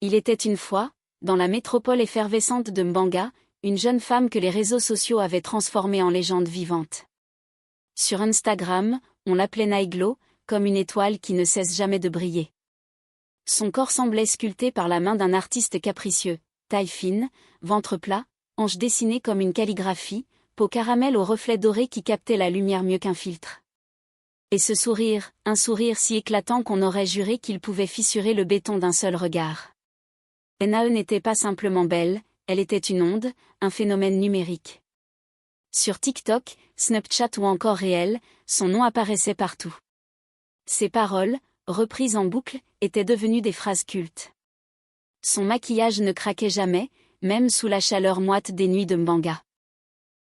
Il était une fois, dans la métropole effervescente de Mbanga, une jeune femme que les réseaux sociaux avaient transformée en légende vivante. Sur Instagram, on l'appelait Naiglo, comme une étoile qui ne cesse jamais de briller. Son corps semblait sculpté par la main d'un artiste capricieux, taille fine, ventre plat, hanches dessinées comme une calligraphie, peau caramel aux reflets dorés qui captaient la lumière mieux qu'un filtre. Et ce sourire, un sourire si éclatant qu'on aurait juré qu'il pouvait fissurer le béton d'un seul regard. Nae n'était pas simplement belle, elle était une onde, un phénomène numérique. Sur TikTok, Snapchat ou encore Réel, son nom apparaissait partout. Ses paroles, reprises en boucle, étaient devenues des phrases cultes. Son maquillage ne craquait jamais, même sous la chaleur moite des nuits de Mbanga.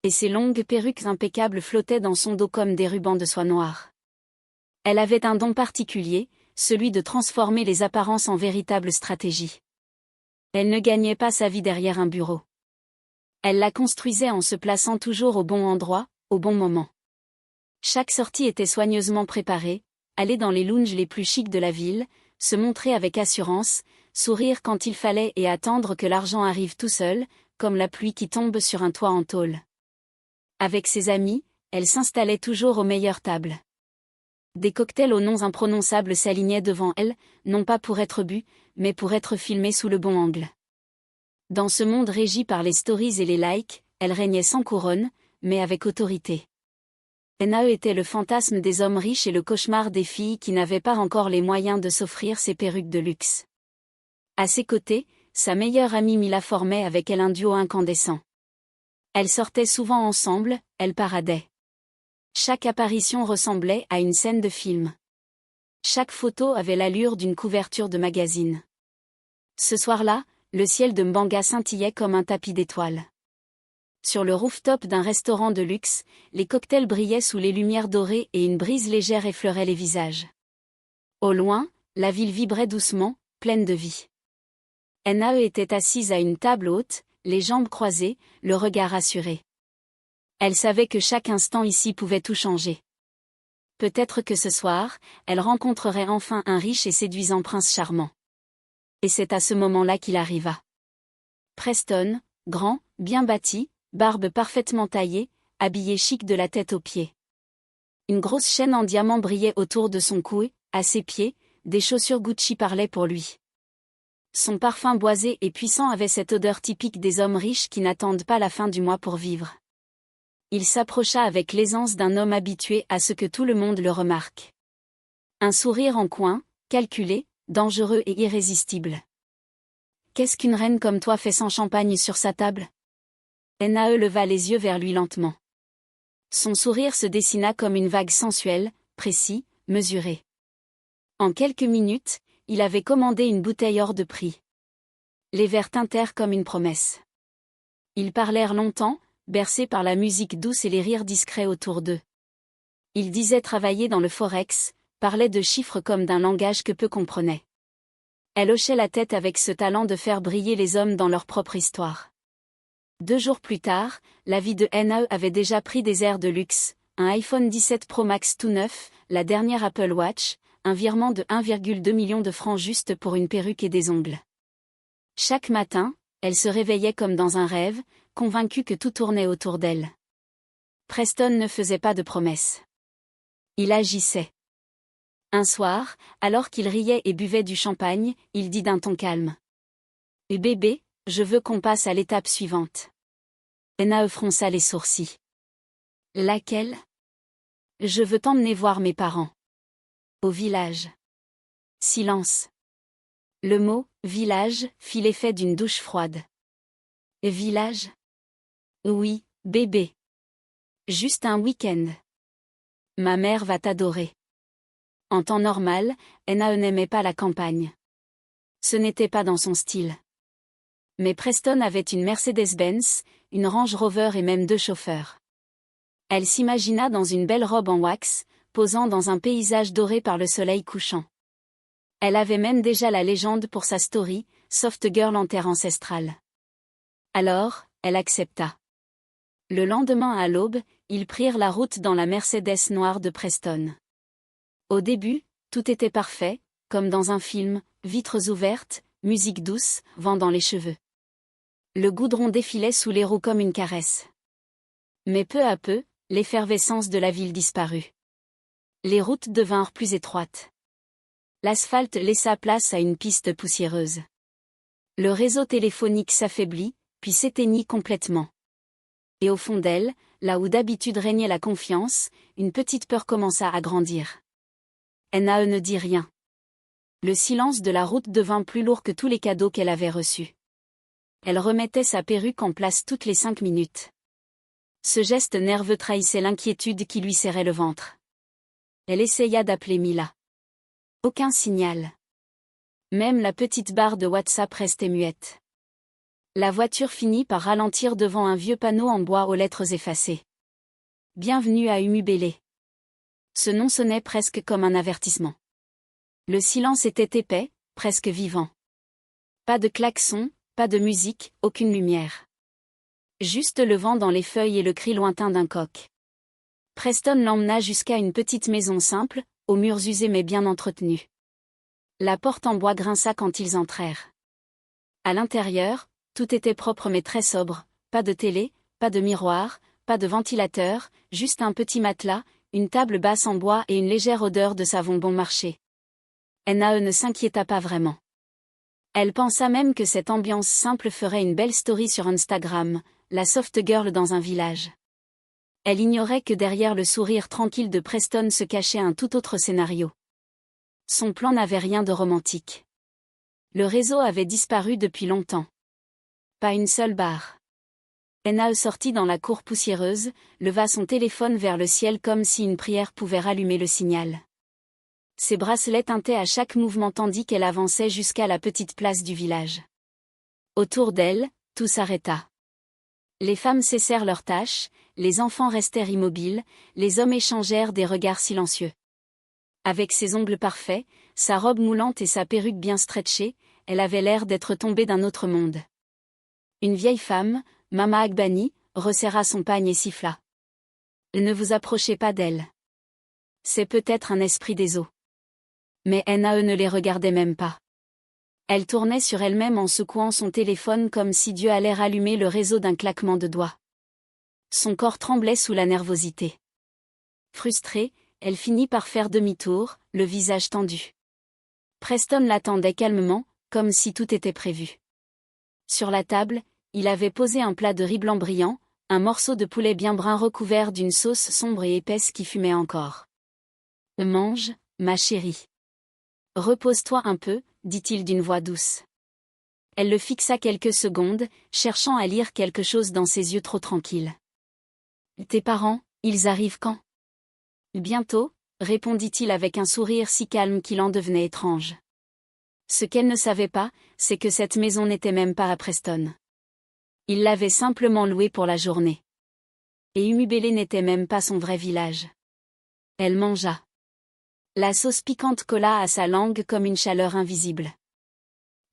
Et ses longues perruques impeccables flottaient dans son dos comme des rubans de soie noire. Elle avait un don particulier, celui de transformer les apparences en véritable stratégie. Elle ne gagnait pas sa vie derrière un bureau. Elle la construisait en se plaçant toujours au bon endroit, au bon moment. Chaque sortie était soigneusement préparée, aller dans les lounges les plus chics de la ville, se montrer avec assurance, sourire quand il fallait et attendre que l'argent arrive tout seul, comme la pluie qui tombe sur un toit en tôle. Avec ses amis, elle s'installait toujours aux meilleures tables. Des cocktails aux noms imprononçables s'alignaient devant elle, non pas pour être bu, mais pour être filmés sous le bon angle. Dans ce monde régi par les stories et les likes, elle régnait sans couronne, mais avec autorité. Nae était le fantasme des hommes riches et le cauchemar des filles qui n'avaient pas encore les moyens de s'offrir ces perruques de luxe. À ses côtés, sa meilleure amie Mila formait avec elle un duo incandescent. Elles sortaient souvent ensemble, elles paradaient. Chaque apparition ressemblait à une scène de film. Chaque photo avait l'allure d'une couverture de magazine. Ce soir-là, le ciel de Mbanga scintillait comme un tapis d'étoiles. Sur le rooftop d'un restaurant de luxe, les cocktails brillaient sous les lumières dorées et une brise légère effleurait les visages. Au loin, la ville vibrait doucement, pleine de vie. Nae était assise à une table haute, les jambes croisées, le regard assuré. Elle savait que chaque instant ici pouvait tout changer. Peut-être que ce soir, elle rencontrerait enfin un riche et séduisant prince charmant. Et c'est à ce moment-là qu'il arriva. Preston, grand, bien bâti, barbe parfaitement taillée, habillé chic de la tête aux pieds. Une grosse chaîne en diamant brillait autour de son cou et, à ses pieds, des chaussures Gucci parlaient pour lui. Son parfum boisé et puissant avait cette odeur typique des hommes riches qui n'attendent pas la fin du mois pour vivre. Il s'approcha avec l'aisance d'un homme habitué à ce que tout le monde le remarque. Un sourire en coin, calculé, dangereux et irrésistible. Qu'est-ce qu'une reine comme toi fait sans champagne sur sa table? Nae leva les yeux vers lui lentement. Son sourire se dessina comme une vague sensuelle, précis, mesuré. En quelques minutes, il avait commandé une bouteille hors de prix. Les verres tintèrent comme une promesse. Ils parlèrent longtemps, bercés par la musique douce et les rires discrets autour d'eux. Il disait travailler dans le forex, parlait de chiffres comme d'un langage que peu comprenaient. Elle hochait la tête avec ce talent de faire briller les hommes dans leur propre histoire. 2 jours plus tard, la vie de Nae avait déjà pris des airs de luxe, un iPhone 17 Pro Max tout neuf, la dernière Apple Watch, un virement de 1,2 million de francs juste pour une perruque et des ongles. Chaque matin, elle se réveillait comme dans un rêve, convaincue que tout tournait autour d'elle. Preston ne faisait pas de promesses. Il agissait. Un soir, alors qu'il riait et buvait du champagne, il dit d'un ton calme. « Bébé, je veux qu'on passe à l'étape suivante. » Nae fronça les sourcils. « Laquelle ? » ? « Je veux t'emmener voir mes parents. » »« Au village. » Silence. Le mot « village » fit l'effet d'une douche froide. « Village ? » ?»« Oui, bébé. Juste un week-end. Ma mère va t'adorer. » En temps normal, Nae n'aimait pas la campagne. Ce n'était pas dans son style. Mais Preston avait une Mercedes-Benz, une Range Rover et même 2 chauffeurs. Elle s'imagina dans une belle robe en wax, posant dans un paysage doré par le soleil couchant. Elle avait même déjà la légende pour sa story, Soft Girl en terre ancestrale. Alors, elle accepta. Le lendemain à l'aube, ils prirent la route dans la Mercedes noire de Preston. Au début, tout était parfait, comme dans un film, vitres ouvertes, musique douce, vent dans les cheveux. Le goudron défilait sous les roues comme une caresse. Mais peu à peu, l'effervescence de la ville disparut. Les routes devinrent plus étroites. L'asphalte laissa place à une piste poussiéreuse. Le réseau téléphonique s'affaiblit, puis s'éteignit complètement. Et au fond d'elle, là où d'habitude régnait la confiance, une petite peur commença à grandir. Nae ne dit rien. Le silence de la route devint plus lourd que tous les cadeaux qu'elle avait reçus. Elle remettait sa perruque en place toutes les 5 minutes. Ce geste nerveux trahissait l'inquiétude qui lui serrait le ventre. Elle essaya d'appeler Mila. Aucun signal. Même la petite barre de WhatsApp restait muette. La voiture finit par ralentir devant un vieux panneau en bois aux lettres effacées. Bienvenue à Umubele. Ce nom sonnait presque comme un avertissement. Le silence était épais, presque vivant. Pas de klaxon, pas de musique, aucune lumière. Juste le vent dans les feuilles et le cri lointain d'un coq. Preston l'emmena jusqu'à une petite maison simple, aux murs usés mais bien entretenus. La porte en bois grinça quand ils entrèrent. À l'intérieur, tout était propre mais très sobre, pas de télé, pas de miroir, pas de ventilateur, juste un petit matelas, une table basse en bois et une légère odeur de savon bon marché. Nae ne s'inquiéta pas vraiment. Elle pensa même que cette ambiance simple ferait une belle story sur Instagram, la soft girl dans un village. Elle ignorait que derrière le sourire tranquille de Preston se cachait un tout autre scénario. Son plan n'avait rien de romantique. Le réseau avait disparu depuis longtemps. Pas une seule barre. Nae sortit dans la cour poussiéreuse, leva son téléphone vers le ciel comme si une prière pouvait rallumer le signal. Ses bracelets tintaient à chaque mouvement tandis qu'elle avançait jusqu'à la petite place du village. Autour d'elle, tout s'arrêta. Les femmes cessèrent leurs tâches, les enfants restèrent immobiles, les hommes échangèrent des regards silencieux. Avec ses ongles parfaits, sa robe moulante et sa perruque bien stretchée, elle avait l'air d'être tombée d'un autre monde. Une vieille femme, Mama Agbani, resserra son pagne et siffla. Ne vous approchez pas d'elle. C'est peut-être un esprit des eaux. Mais Nae ne les regardait même pas. Elle tournait sur elle-même en secouant son téléphone comme si Dieu allait rallumer le réseau d'un claquement de doigts. Son corps tremblait sous la nervosité. Frustrée, elle finit par faire demi-tour, le visage tendu. Preston l'attendait calmement, comme si tout était prévu. Sur la table, il avait posé un plat de riz blanc brillant, un morceau de poulet bien brun recouvert d'une sauce sombre et épaisse qui fumait encore. « Mange, ma chérie. Repose-toi un peu, dit-il d'une voix douce. Elle le fixa quelques secondes, cherchant à lire quelque chose dans ses yeux trop tranquilles. « Tes parents, ils arrivent quand ?»« Bientôt, » répondit-il avec un sourire si calme qu'il en devenait étrange. Ce qu'elle ne savait pas, c'est que cette maison n'était même pas à Preston. Il l'avait simplement louée pour la journée. Et Umubele n'était même pas son vrai village. Elle mangea. La sauce piquante colla à sa langue comme une chaleur invisible.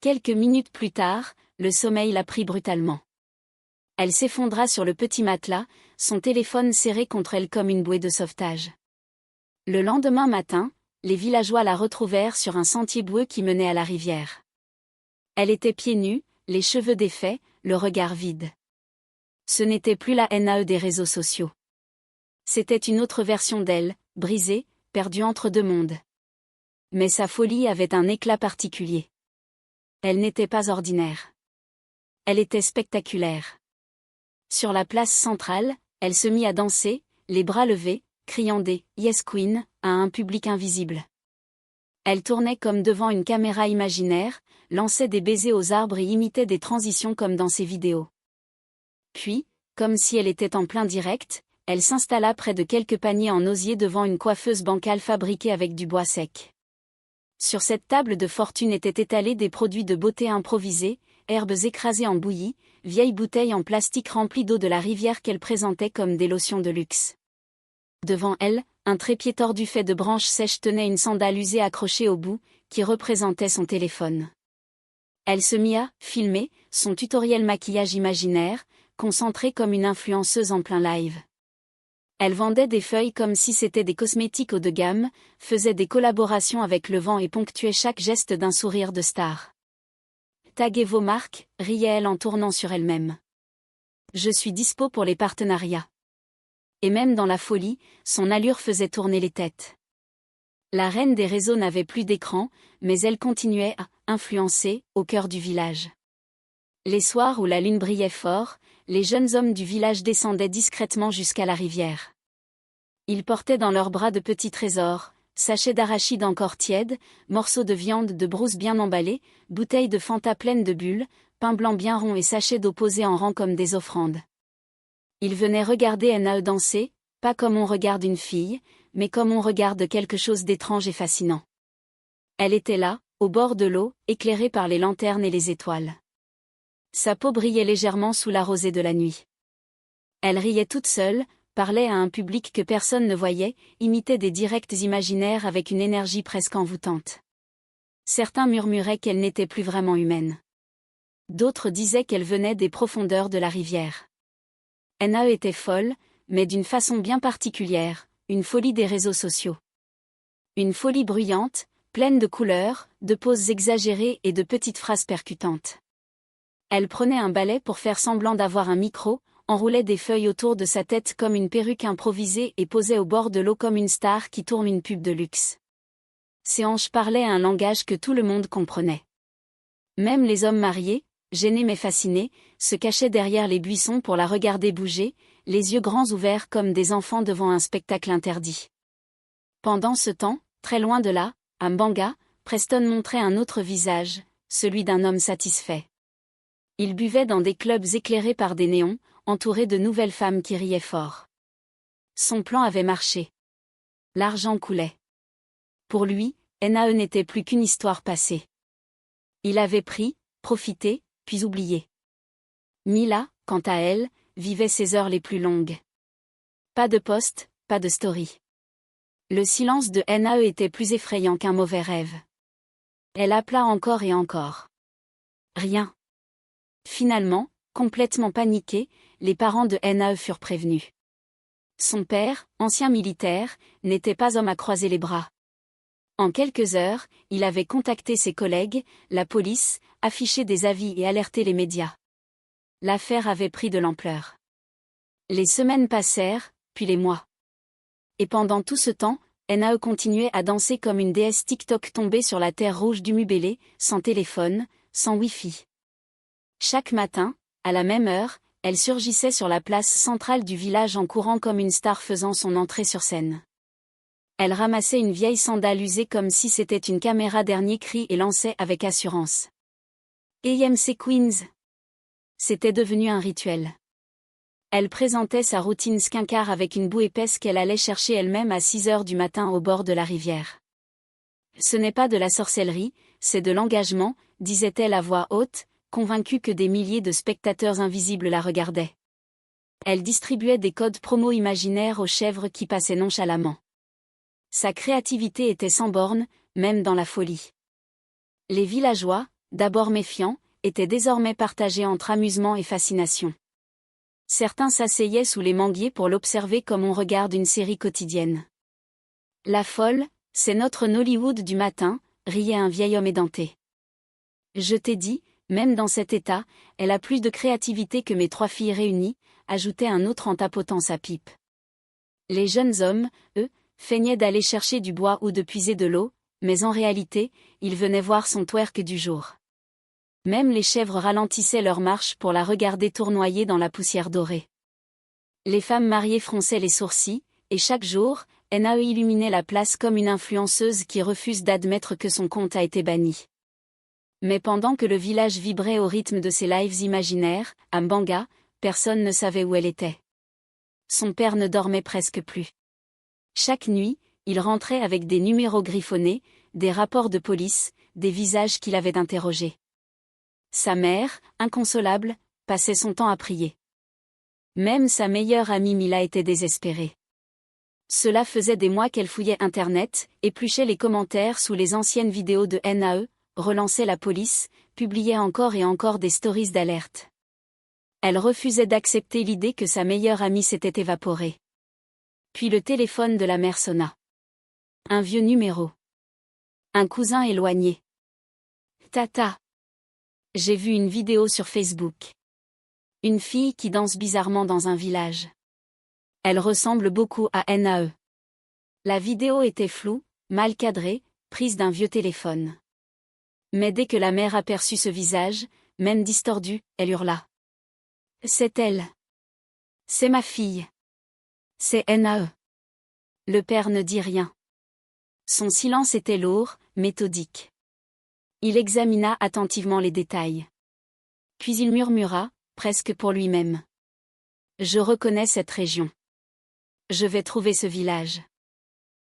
Quelques minutes plus tard, le sommeil la prit brutalement. Elle s'effondra sur le petit matelas, son téléphone serré contre elle comme une bouée de sauvetage. Le lendemain matin, les villageois la retrouvèrent sur un sentier boueux qui menait à la rivière. Elle était pieds nus, les cheveux défaits, le regard vide. Ce n'était plus la Nae des réseaux sociaux. C'était une autre version d'elle, brisée, perdue entre deux mondes. Mais sa folie avait un éclat particulier. Elle n'était pas ordinaire. Elle était spectaculaire. Sur la place centrale, elle se mit à danser, les bras levés, criant des « Yes Queen » à un public invisible. Elle tournait comme devant une caméra imaginaire, lançait des baisers aux arbres et imitait des transitions comme dans ses vidéos. Puis, comme si elle était en plein direct, elle s'installa près de quelques paniers en osier devant une coiffeuse bancale fabriquée avec du bois sec. Sur cette table de fortune étaient étalés des produits de beauté improvisés, herbes écrasées en bouillie, vieilles bouteilles en plastique remplies d'eau de la rivière qu'elle présentait comme des lotions de luxe. Devant elle, un trépied tordu fait de branches sèches tenait une sandale usée accrochée au bout, qui représentait son téléphone. Elle se mit à filmer son tutoriel maquillage imaginaire, concentrée comme une influenceuse en plein live. Elle vendait des feuilles comme si c'était des cosmétiques haut de gamme, faisait des collaborations avec le vent et ponctuait chaque geste d'un sourire de star. Taguez vos marques, riait-elle en tournant sur elle-même. Je suis dispo pour les partenariats. Et même dans la folie, son allure faisait tourner les têtes. La reine des réseaux n'avait plus d'écran, mais elle continuait à influencer au cœur du village. Les soirs où la lune brillait fort, les jeunes hommes du village descendaient discrètement jusqu'à la rivière. Ils portaient dans leurs bras de petits trésors, sachets d'arachides encore tièdes, morceaux de viande de brousse bien emballés, bouteilles de Fanta pleines de bulles, pain blanc bien rond et sachets d'eau posés en rang comme des offrandes. Ils venaient regarder Nae danser, pas comme on regarde une fille, mais comme on regarde quelque chose d'étrange et fascinant. Elle était là, au bord de l'eau, éclairée par les lanternes et les étoiles. Sa peau brillait légèrement sous la rosée de la nuit. Elle riait toute seule, parlait à un public que personne ne voyait, imitait des directs imaginaires avec une énergie presque envoûtante. Certains murmuraient qu'elle n'était plus vraiment humaine. D'autres disaient qu'elle venait des profondeurs de la rivière. Nae était folle, mais d'une façon bien particulière, une folie des réseaux sociaux. Une folie bruyante, pleine de couleurs, de poses exagérées et de petites phrases percutantes. Elle prenait un balai pour faire semblant d'avoir un micro, enroulait des feuilles autour de sa tête comme une perruque improvisée et posait au bord de l'eau comme une star qui tourne une pub de luxe. Ses hanches parlaient un langage que tout le monde comprenait. Même les hommes mariés, gênés mais fascinés, se cachaient derrière les buissons pour la regarder bouger, les yeux grands ouverts comme des enfants devant un spectacle interdit. Pendant ce temps, très loin de là, à Mbanga, Preston montrait un autre visage, celui d'un homme satisfait. Il buvait dans des clubs éclairés par des néons, entouré de nouvelles femmes qui riaient fort. Son plan avait marché. L'argent coulait. Pour lui, Nae n'était plus qu'une histoire passée. Il avait pris, profité, puis oublié. Mila, quant à elle, vivait ses heures les plus longues. Pas de post, pas de story. Le silence de Nae était plus effrayant qu'un mauvais rêve. Elle appela encore et encore. Rien. Finalement, complètement paniqués, les parents de Nae furent prévenus. Son père, ancien militaire, n'était pas homme à croiser les bras. En quelques heures, il avait contacté ses collègues, la police, affiché des avis et alerté les médias. L'affaire avait pris de l'ampleur. Les semaines passèrent, puis les mois. Et pendant tout ce temps, Nae continuait à danser comme une déesse TikTok tombée sur la terre rouge du Mubélé, sans téléphone, sans Wi-Fi. Chaque matin, à la même heure, elle surgissait sur la place centrale du village en courant comme une star faisant son entrée sur scène. Elle ramassait une vieille sandale usée comme si c'était une caméra dernier cri et lançait avec assurance. AMC Queens. C'était devenu un rituel. Elle présentait sa routine skincare avec une boue épaisse qu'elle allait chercher elle-même à 6 heures du matin au bord de la rivière. Ce n'est pas de la sorcellerie, c'est de l'engagement, disait-elle à voix haute, convaincue que des milliers de spectateurs invisibles la regardaient. Elle distribuait des codes promo imaginaires aux chèvres qui passaient nonchalamment. Sa créativité était sans borne, même dans la folie. Les villageois, d'abord méfiants, étaient désormais partagés entre amusement et fascination. Certains s'asseyaient sous les manguiers pour l'observer comme on regarde une série quotidienne. La folle, c'est notre Nollywood du matin, riait un vieil homme édenté. Je t'ai dit, même dans cet état, elle a plus de créativité que mes 3 filles réunies, ajoutait un autre en tapotant sa pipe. Les jeunes hommes, eux, feignaient d'aller chercher du bois ou de puiser de l'eau, mais en réalité, ils venaient voir son twerk du jour. Même les chèvres ralentissaient leur marche pour la regarder tournoyer dans la poussière dorée. Les femmes mariées fronçaient les sourcils, et chaque jour, Nae illuminait la place comme une influenceuse qui refuse d'admettre que son compte a été banni. Mais pendant que le village vibrait au rythme de ses lives imaginaires, à Mbanga, personne ne savait où elle était. Son père ne dormait presque plus. Chaque nuit, il rentrait avec des numéros griffonnés, des rapports de police, des visages qu'il avait interrogés. Sa mère, inconsolable, passait son temps à prier. Même sa meilleure amie Mila était désespérée. Cela faisait des mois qu'elle fouillait Internet, épluchait les commentaires sous les anciennes vidéos de Nae, relançait la police, publiait encore et encore des stories d'alerte. Elle refusait d'accepter l'idée que sa meilleure amie s'était évaporée. Puis le téléphone de la mère sonna. Un vieux numéro. Un cousin éloigné. Tata. J'ai vu une vidéo sur Facebook. Une fille qui danse bizarrement dans un village. Elle ressemble beaucoup à NAE. La vidéo était floue, mal cadrée, prise d'un vieux téléphone. Mais dès que la mère aperçut ce visage, même distordu, elle hurla. C'est elle. C'est ma fille. C'est NAE. Le père ne dit rien. Son silence était lourd, méthodique. Il examina attentivement les détails. Puis il murmura, presque pour lui-même. Je reconnais cette région. Je vais trouver ce village.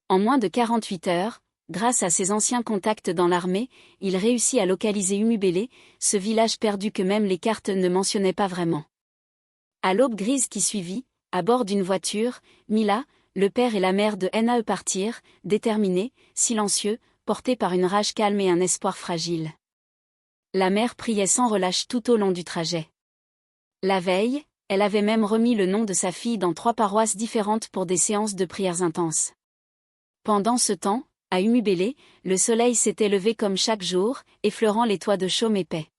En moins de 48 heures, grâce à ses anciens contacts dans l'armée, il réussit à localiser Umubele, ce village perdu que même les cartes ne mentionnaient pas vraiment. À l'aube grise qui suivit, à bord d'une voiture, Mila, le père et la mère de NAE partirent, déterminés, silencieux, portés par une rage calme et un espoir fragile. La mère priait sans relâche tout au long du trajet. La veille, elle avait même remis le nom de sa fille dans 3 paroisses différentes pour des séances de prières intenses. Pendant ce temps, à Umubele, le soleil s'était levé comme chaque jour, effleurant les toits de chaume épais.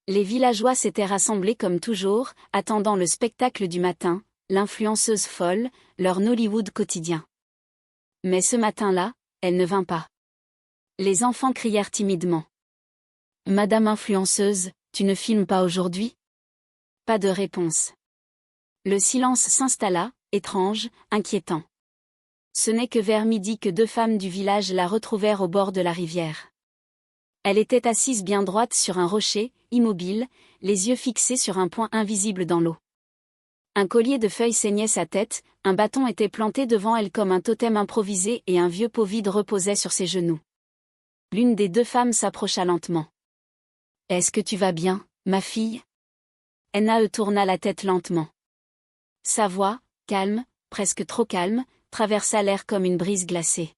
Les villageois s'étaient rassemblés comme toujours, attendant le spectacle du matin, l'influenceuse folle, leur Nollywood quotidien. Mais ce matin-là, elle ne vint pas. Les enfants crièrent timidement. « Madame influenceuse, tu ne filmes pas aujourd'hui ?» Pas de réponse. Le silence s'installa, étrange, inquiétant. Ce n'est que vers midi que 2 femmes du village la retrouvèrent au bord de la rivière. Elle était assise bien droite sur un rocher, immobile, les yeux fixés sur un point invisible dans l'eau. Un collier de feuilles ceignait sa tête, un bâton était planté devant elle comme un totem improvisé et un vieux pot vide reposait sur ses genoux. L'une des 2 femmes s'approcha lentement. « Est-ce que tu vas bien, ma fille ?» NAE tourna la tête lentement. Sa voix, calme, presque trop calme, traversa l'air comme une brise glacée.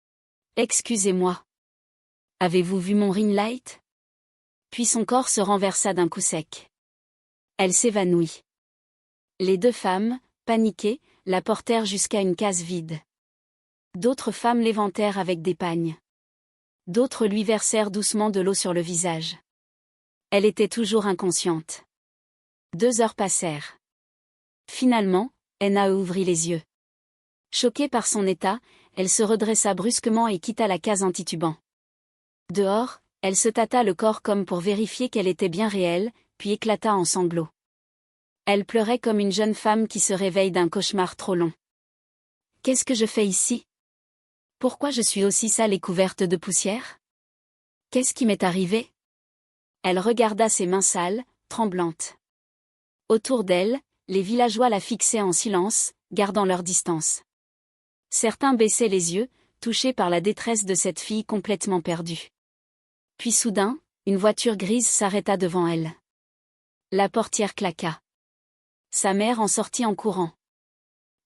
« Excusez-moi. Avez-vous vu mon ring light ?» Puis son corps se renversa d'un coup sec. Elle s'évanouit. Les 2 femmes, paniquées, la portèrent jusqu'à une case vide. D'autres femmes l'éventèrent avec des pagnes. D'autres lui versèrent doucement de l'eau sur le visage. Elle était toujours inconsciente. 2 heures passèrent. Finalement, NAE ouvrit les yeux. Choquée par son état, elle se redressa brusquement et quitta la case en titubant. Dehors, elle se tâta le corps comme pour vérifier qu'elle était bien réelle, puis éclata en sanglots. Elle pleurait comme une jeune femme qui se réveille d'un cauchemar trop long. « Qu'est-ce que je fais ici ? Pourquoi je suis aussi sale et couverte de poussière ? Qu'est-ce qui m'est arrivé ?» Elle regarda ses mains sales, tremblantes. Autour d'elle, les villageois la fixaient en silence, gardant leur distance. Certains baissaient les yeux, touchés par la détresse de cette fille complètement perdue. Puis soudain, une voiture grise s'arrêta devant elle. La portière claqua. Sa mère en sortit en courant.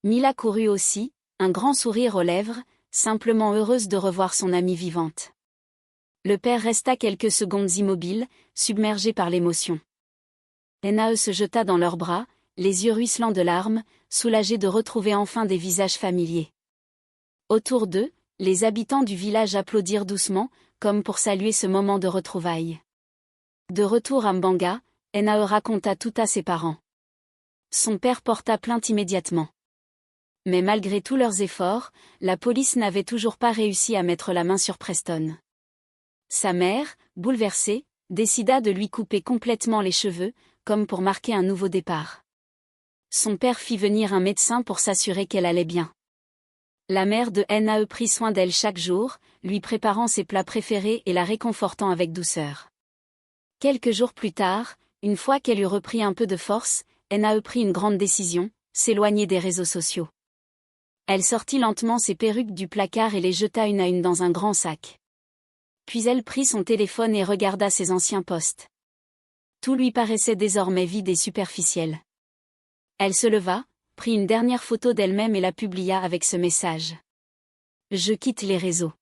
Mila courut aussi, un grand sourire aux lèvres, simplement heureuse de revoir son amie vivante. Le père resta quelques secondes immobile, submergé par l'émotion. NAE se jeta dans leurs bras, les yeux ruisselants de larmes, soulagés de retrouver enfin des visages familiers. Autour d'eux, les habitants du village applaudirent doucement, comme pour saluer ce moment de retrouvailles. De retour à Mbanga, NAE raconta tout à ses parents. Son père porta plainte immédiatement. Mais malgré tous leurs efforts, la police n'avait toujours pas réussi à mettre la main sur Preston. Sa mère, bouleversée, décida de lui couper complètement les cheveux, comme pour marquer un nouveau départ. Son père fit venir un médecin pour s'assurer qu'elle allait bien. La mère de NAE prit soin d'elle chaque jour, lui préparant ses plats préférés et la réconfortant avec douceur. Quelques jours plus tard, une fois qu'elle eut repris un peu de force, NAE prit une grande décision, s'éloigner des réseaux sociaux. Elle sortit lentement ses perruques du placard et les jeta une à une dans un grand sac. Puis elle prit son téléphone et regarda ses anciens posts. Tout lui paraissait désormais vide et superficiel. Elle se leva, prit une dernière photo d'elle-même et la publia avec ce message. « Je quitte les réseaux.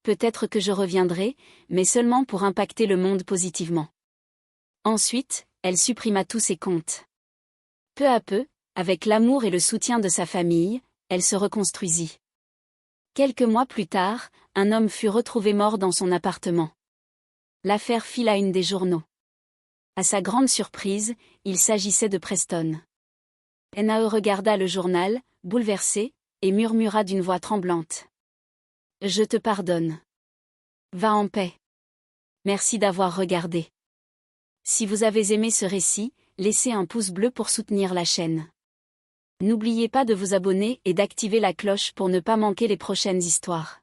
Peut-être que je reviendrai, mais seulement pour impacter le monde positivement. » Ensuite, elle supprima tous ses comptes. Peu à peu, avec l'amour et le soutien de sa famille, elle se reconstruisit. Quelques mois plus tard, un homme fut retrouvé mort dans son appartement. L'affaire fit la une des journaux. À sa grande surprise, il s'agissait de Preston. Nae regarda le journal, bouleversé, et murmura d'une voix tremblante. « Je te pardonne. Va en paix. Merci d'avoir regardé. Si vous avez aimé ce récit, laissez un pouce bleu pour soutenir la chaîne. N'oubliez pas de vous abonner et d'activer la cloche pour ne pas manquer les prochaines histoires.